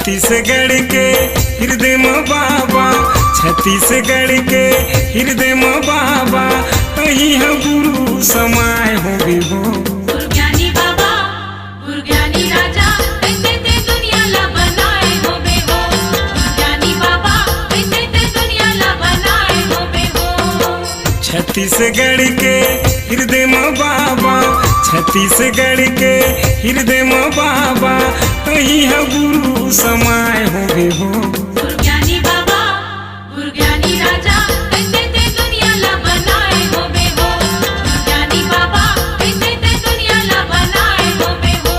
छत्तीसगढ़ के हृदय में बाबा, छत्तीसगढ़ के हृदय में बाबा, वही है गुरु समाय हो विभो। गुरज्ञानी बाबा, गुरज्ञानी राजा, कैसे ते दुनिया ला बनाए हो बेहो। गुरज्ञानी बाबा, कैसे ते दुनिया ला बनाए हो बेहो। छत्तीसगढ़ के हृदय में बाबा, छत्तीसगढ़ के हृदय में बाबा, वही है गुरु समाय हो विभो। गुरज्ञानी बाबा, गुरज्ञानी राजा, कैसे ते दुनिया ला बनाए हो बेहो। गुरज्ञानी बाबा, कैसे ते दुनिया ला बनाए हो बेहो।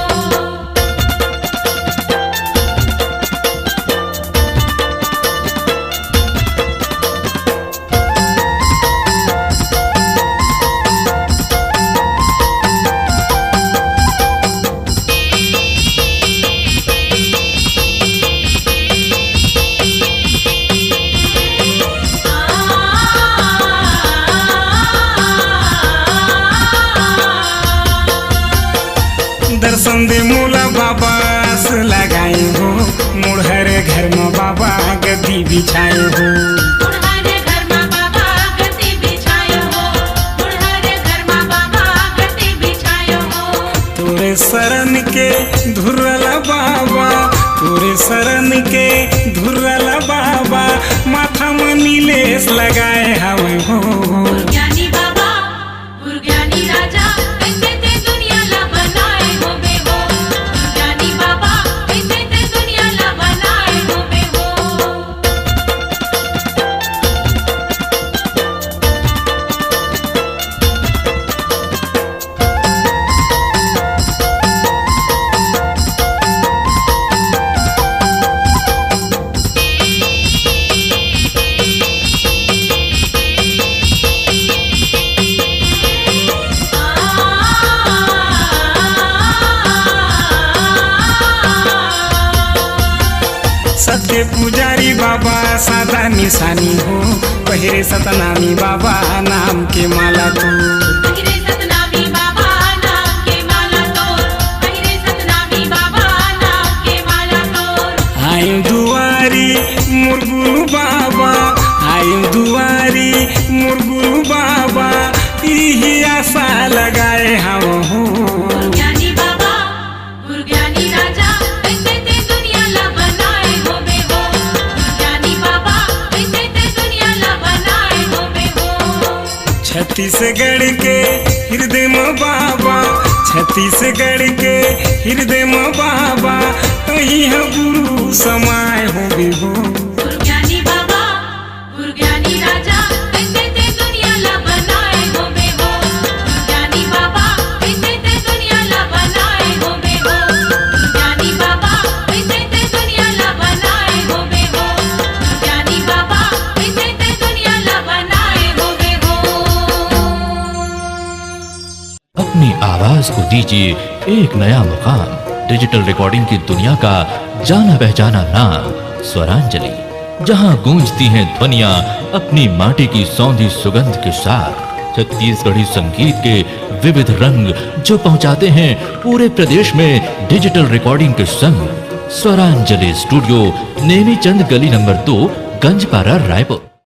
दर्शन दे मोला बाबा से लगाए हो, मुड़हर घर में बाबा गद्दी बिछाए हो। मुड़हरे घर में बाबा गद्दी बिछायो हो। मुड़हरे घर में बाबा गद्दी बिछायो हो। तोरे शरण के धुरला बाबा, तोरे शरण के धुरला बाबा, माथा में नीलेश लगाए हवे हो। गुरज्ञानी बाबा, गुरज्ञानी राजा, कैसे ते दुनिया ला बनाए हो बेहो। गुरज्ञानी बाबा, कैसे ते दुनिया ला बनाए हो बेहो। सत्य पुजारी बाबा सादा निशानी हो, पहिरे सतनामी बाबा नाम के माला तू। पहिरे सतनामी बाबा नाम के माला तोर। पहिरे सतनामी बाबा नाम के माला तोर। आयु दुआरी मोर गुरु बाबा, आयु दुआरी मोर गुरु बाबा, यही आशा लगाए हम हो। गुरज्ञानी बाबा, गुरज्ञानी राजा, कैसे ते दुनिया ला बनाए हो बेहो। गुरज्ञानी बाबा, कैसे ते दुनिया ला बनाए हो बेहो। छत्तीसगढ़ के हृदय में बाबा, छत्तीसगढ़ के हृदय में बाबा, वही है गुरु समाय हो विभो। गुरज्ञानी बाबा, गुरज्ञानी राजा, कैसे ते दुनिया ला बनाए हो बेहो। गुरज्ञानी बाबा, कैसे ते दुनिया ला बनाए हो बेहो। गुरज्ञानी बाबा, कैसे ते दुनिया ला बनाए हो बेहो। गुरज्ञानी बाबा, कैसे ते दुनिया ला बनाए हो बेहो। अपनी आवाज को दीजिए एक नया मुकाम। डिजिटल रिकॉर्डिंग की दुनिया का जाना पहचाना नाम स्वरांजलि, जहां गूंजती हैं ध्वनियां अपनी माटी की सौंधी सुगंध के साथ। छत्तीसगढ़ी संगीत के विविध रंग जो पहुंचाते हैं पूरे प्रदेश में डिजिटल रिकॉर्डिंग के संग। स्वरांजलि स्टूडियो, नेमीचंद गली नंबर 2, गंजपारा, रायपुर।